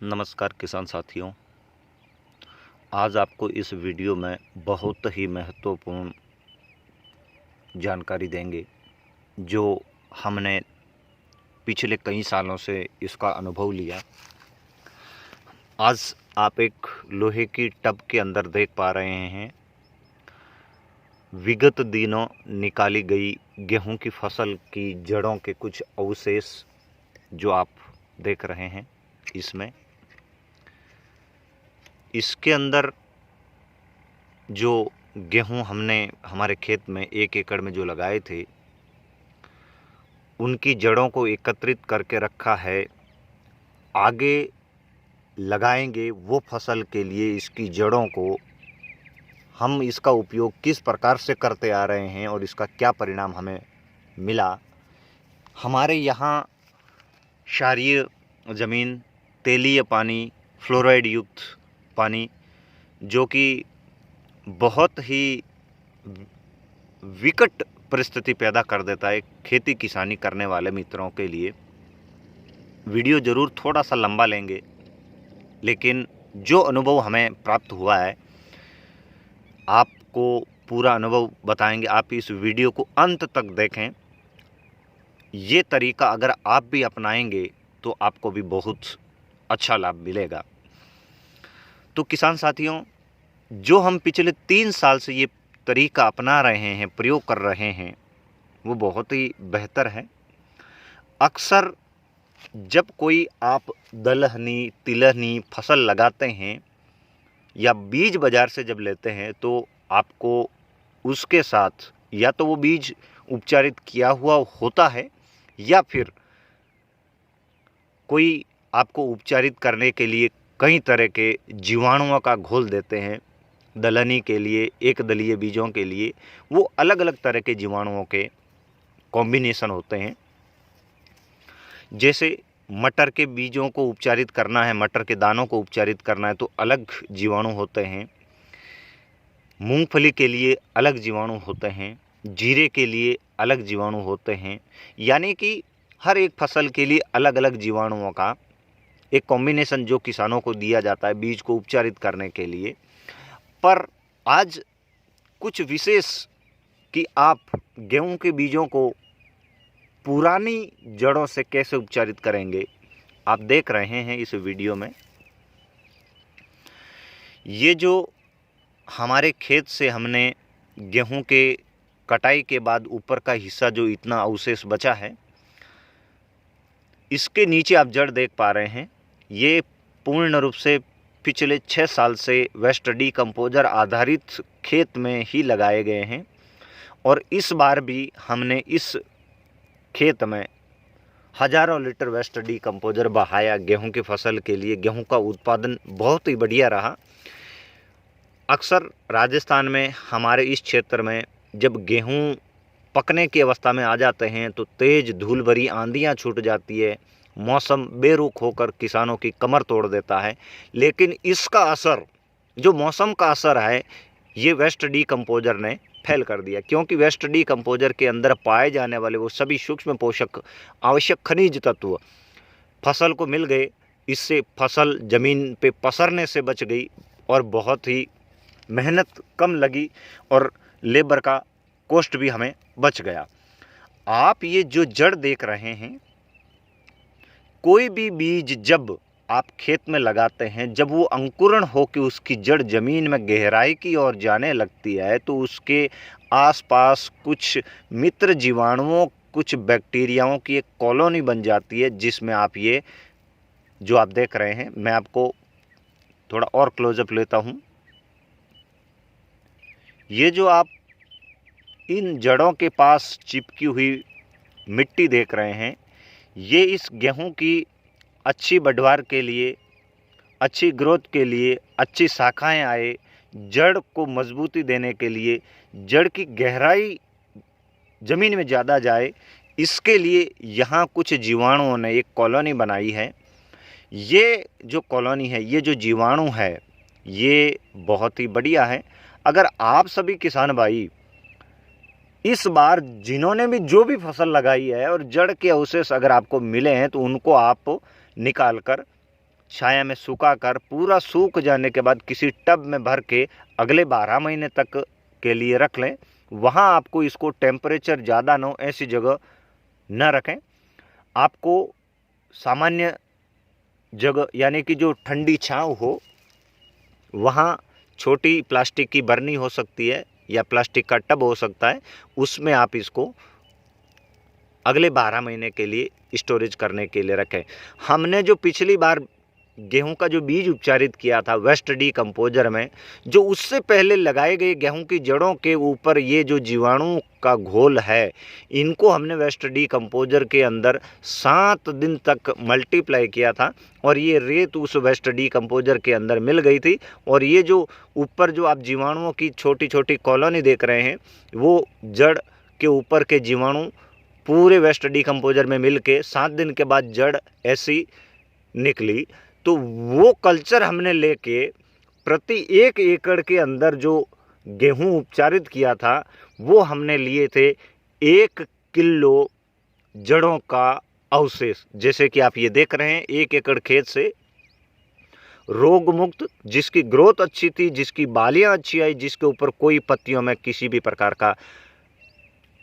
नमस्कार किसान साथियों। आज आपको इस वीडियो में बहुत ही महत्वपूर्ण जानकारी देंगे जो हमने पिछले कई सालों से इसका अनुभव लिया। आज आप एक लोहे की टब के अंदर देख पा रहे हैं विगत दिनों निकाली गई गेहूं की फसल की जड़ों के कुछ अवशेष जो आप देख रहे हैं। इसके अंदर जो गेहूं हमने हमारे खेत में 1 एकड़ में जो लगाए थे उनकी जड़ों को एकत्रित करके रखा है। आगे लगाएंगे वो फसल के लिए इसकी जड़ों को हम इसका उपयोग किस प्रकार से करते आ रहे हैं और इसका क्या परिणाम हमें मिला। हमारे यहाँ क्षारीय ज़मीन, तेलीय पानी, फ्लोराइड युक्त पानी जो कि बहुत ही विकट परिस्थिति पैदा कर देता है खेती किसानी करने वाले मित्रों के लिए। वीडियो ज़रूर थोड़ा सा लंबा लेंगे, लेकिन जो अनुभव हमें प्राप्त हुआ है आपको पूरा अनुभव बताएंगे। आप इस वीडियो को अंत तक देखें। ये तरीका अगर आप भी अपनाएंगे तो आपको भी बहुत अच्छा लाभ मिलेगा। तो किसान साथियों, जो हम पिछले 3 साल से ये तरीका अपना रहे हैं, प्रयोग कर रहे हैं, वो बहुत ही बेहतर है। अक्सर जब कोई आप दलहनी, तिलहनी फसल लगाते हैं या बीज बाज़ार से जब लेते हैं तो आपको उसके साथ या तो वो बीज उपचारित किया हुआ होता है या फिर कोई आपको उपचारित करने के लिए कई तरह के जीवाणुओं का घोल देते हैं। दलहनी के लिए, एक दलीय बीजों के लिए वो अलग अलग तरह के जीवाणुओं के कॉम्बिनेशन होते हैं। जैसे मटर के बीजों को उपचारित करना है, मटर के दानों को उपचारित करना है तो अलग जीवाणु होते हैं। मूंगफली के लिए अलग जीवाणु होते हैं, जीरे के लिए अलग जीवाणु होते हैं। यानी कि हर एक फसल के लिए अलग अलग जीवाणुओं का एक कॉम्बिनेशन जो किसानों को दिया जाता है बीज को उपचारित करने के लिए। पर आज कुछ विशेष कि आप गेहूं के बीजों को पुरानी जड़ों से कैसे उपचारित करेंगे, आप देख रहे हैं इस वीडियो में। ये जो हमारे खेत से हमने गेहूं के कटाई के बाद ऊपर का हिस्सा जो इतना अवशेष बचा है, इसके नीचे आप जड़ देख पा रहे हैं। ये पूर्ण रूप से पिछले 6 साल से वेस्ट डीकम्पोजर आधारित खेत में ही लगाए गए हैं और इस बार भी हमने इस खेत में हज़ारों लीटर वेस्ट डीकम्पोजर बहाया गेहूं की फसल के लिए। गेहूं का उत्पादन बहुत ही बढ़िया रहा। अक्सर राजस्थान में हमारे इस क्षेत्र में जब गेहूं पकने की अवस्था में आ जाते हैं तो तेज़ धूल भरी आंधियाँ छूट जाती है, मौसम बेरुख होकर किसानों की कमर तोड़ देता है। लेकिन इसका असर, जो मौसम का असर है, ये वेस्ट डीकम्पोजर ने फेल कर दिया, क्योंकि वेस्ट डीकम्पोजर के अंदर पाए जाने वाले वो सभी सूक्ष्म पोषक, आवश्यक खनिज तत्व फसल को मिल गए। इससे फसल ज़मीन पे पसरने से बच गई और बहुत ही मेहनत कम लगी और लेबर का कॉस्ट भी हमें बच गया। आप ये जो जड़ देख रहे हैं, कोई भी बीज जब आप खेत में लगाते हैं, जब वो अंकुरण हो कि उसकी जड़ ज़मीन में गहराई की ओर जाने लगती है तो उसके आसपास कुछ मित्र जीवाणुओं, कुछ बैक्टीरियाओं की एक कॉलोनी बन जाती है, जिसमें आप ये जो आप देख रहे हैं, मैं आपको थोड़ा और क्लोजअप लेता हूँ। ये जो आप इन जड़ों के पास चिपकी हुई मिट्टी देख रहे हैं, ये इस गेहूं की अच्छी बढ़वार के लिए, अच्छी ग्रोथ के लिए, अच्छी शाखाएं आए, जड़ को मजबूती देने के लिए, जड़ की गहराई ज़मीन में ज़्यादा जाए, इसके लिए यहाँ कुछ जीवाणुओं ने एक कॉलोनी बनाई है। ये जो कॉलोनी है, ये जो जीवाणु है, ये बहुत ही बढ़िया है। अगर आप सभी किसान भाई इस बार जिन्होंने भी जो भी फसल लगाई है और जड़ के अवशेष अगर आपको मिले हैं तो उनको आप निकाल कर छाया में सुखाकर पूरा सूख जाने के बाद किसी टब में भर के अगले 12 महीने तक के लिए रख लें। वहाँ आपको इसको टेम्परेचर ज़्यादा ना हो ऐसी जगह न रखें। आपको सामान्य जगह यानी कि जो ठंडी छांव हो, वहाँ छोटी प्लास्टिक की बरनी हो सकती है या प्लास्टिक का टब हो सकता है, उसमें आप इसको अगले 12 महीने के लिए स्टोरेज करने के लिए रखें। हमने जो पिछली बार गेहूं का जो बीज उपचारित किया था वेस्ट डीकम्पोजर में, जो उससे पहले लगाए गए गेहूं की जड़ों के ऊपर ये जो जीवाणु का घोल है, इनको हमने वेस्ट डीकम्पोजर के अंदर 7 दिन तक मल्टीप्लाई किया था और ये रेत उस वेस्ट डीकम्पोजर के अंदर मिल गई थी। और ये जो ऊपर जो आप जीवाणुओं की छोटी छोटी कॉलोनी देख रहे हैं, वो जड़ के ऊपर के जीवाणु पूरे वेस्ट डीकम्पोजर में मिल के 7 दिन के बाद जड़ ऐसी निकली। तो वो कल्चर हमने लेके प्रति 1 एकड़ के अंदर जो गेहूं उपचारित किया था, वो हमने लिए थे 1 किलो जड़ों का अवशेष। जैसे कि आप ये देख रहे हैं, 1 एकड़ खेत से रोग मुक्त, जिसकी ग्रोथ अच्छी थी, जिसकी बालियां अच्छी आई, जिसके ऊपर कोई पत्तियों में किसी भी प्रकार का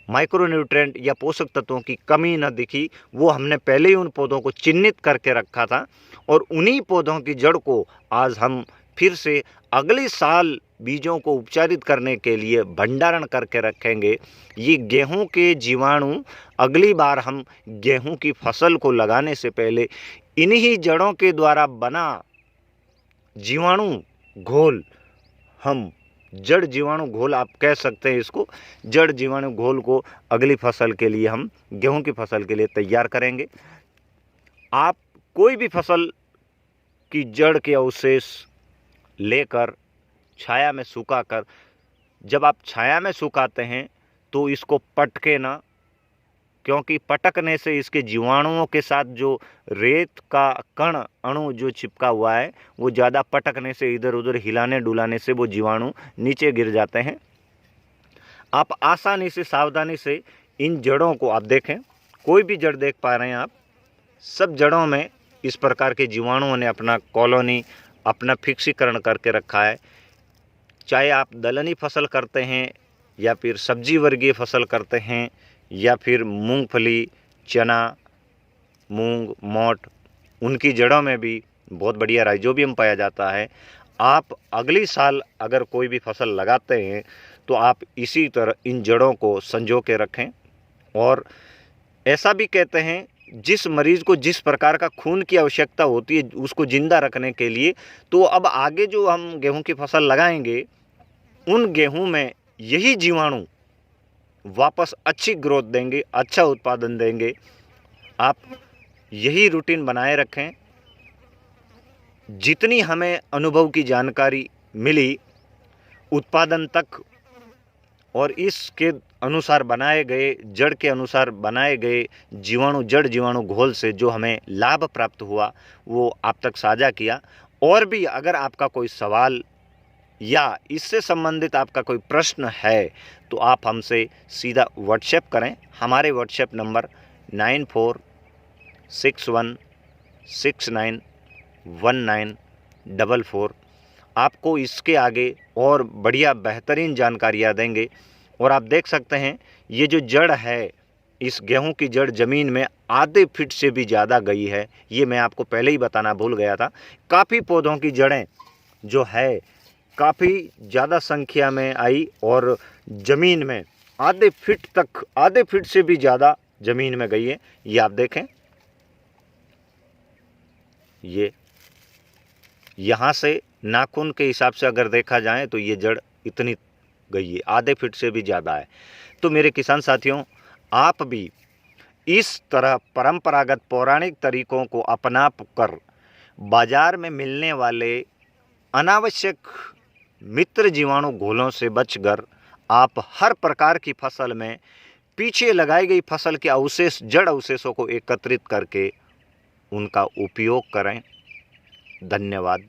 माइक्रोन्यूट्रेंट या पोषक तत्वों की कमी न दिखी, वो हमने पहले ही उन पौधों को चिन्हित करके रखा था। और उन्हीं पौधों की जड़ को आज हम फिर से अगले साल बीजों को उपचारित करने के लिए भंडारण करके रखेंगे। ये गेहूं के जीवाणु अगली बार हम गेहूं की फसल को लगाने से पहले इन्हीं जड़ों के द्वारा बना जीवाणु घोल, हम जड़ जीवाणु घोल आप कह सकते हैं इसको, जड़ जीवाणु घोल को अगली फसल के लिए हम गेहूं की फसल के लिए तैयार करेंगे। आप कोई भी फसल की जड़ के अवशेष लेकर छाया में सुखाकर, जब आप छाया में सुखाते हैं तो इसको पटके ना, क्योंकि पटकने से इसके जीवाणुओं के साथ जो रेत का कण अणु जो चिपका हुआ है, वो ज़्यादा पटकने से, इधर उधर हिलाने डुलाने से वो जीवाणु नीचे गिर जाते हैं। आप आसानी से, सावधानी से इन जड़ों को आप देखें, कोई भी जड़ देख पा रहे हैं आप, सब जड़ों में इस प्रकार के जीवाणुओं ने अपना कॉलोनी, अपना फिक्सीकरण करके रखा है। चाहे आप दलहनी फसल करते हैं या फिर सब्जी वर्गीय फसल करते हैं या फिर मूंगफली, चना, मूंग, मोट, उनकी जड़ों में भी बहुत बढ़िया राइजोबियम पाया जाता है। आप अगली साल अगर कोई भी फसल लगाते हैं तो आप इसी तरह इन जड़ों को संजो के रखें। और ऐसा भी कहते हैं, जिस मरीज़ को जिस प्रकार का खून की आवश्यकता होती है उसको ज़िंदा रखने के लिए, तो अब आगे जो हम गेहूं की फसल लगाएंगे, उन गेहूं में यही जीवाणु वापस अच्छी ग्रोथ देंगे, अच्छा उत्पादन देंगे। आप यही रूटीन बनाए रखें। जितनी हमें अनुभव की जानकारी मिली उत्पादन तक, और इसके अनुसार बनाए गए, जड़ के अनुसार बनाए गए जीवाणु, जड़ जीवाणु घोल से जो हमें लाभ प्राप्त हुआ, वो आप तक साझा किया। और भी अगर आपका कोई सवाल या इससे संबंधित आपका कोई प्रश्न है तो आप हमसे सीधा व्हाट्सएप करें। हमारे व्हाट्सएप नंबर 9461691944। आपको इसके आगे और बढ़िया बेहतरीन जानकारियाँ देंगे। और आप देख सकते हैं, ये जो जड़ है, इस गेहूं की जड़ ज़मीन में आधे फीट से भी ज़्यादा गई है। ये मैं आपको पहले ही बताना भूल गया था। काफ़ी पौधों की जड़ें जो है काफ़ी ज़्यादा संख्या में आई और ज़मीन में आधे फीट से भी ज़्यादा ज़मीन में गई है। ये आप देखें, ये यहाँ से नाखून के हिसाब से अगर देखा जाए तो ये जड़ इतनी गई है, आधे फीट से भी ज़्यादा है। तो मेरे किसान साथियों, आप भी इस तरह परंपरागत पौराणिक तरीकों को अपना कर बाज़ार में मिलने वाले अनावश्यक मित्र जीवाणु घोलों से बचकर आप हर प्रकार की फसल में पीछे लगाई गई फसल के अवशेष, जड़ अवशेषों को एकत्रित करके उनका उपयोग करें। धन्यवाद।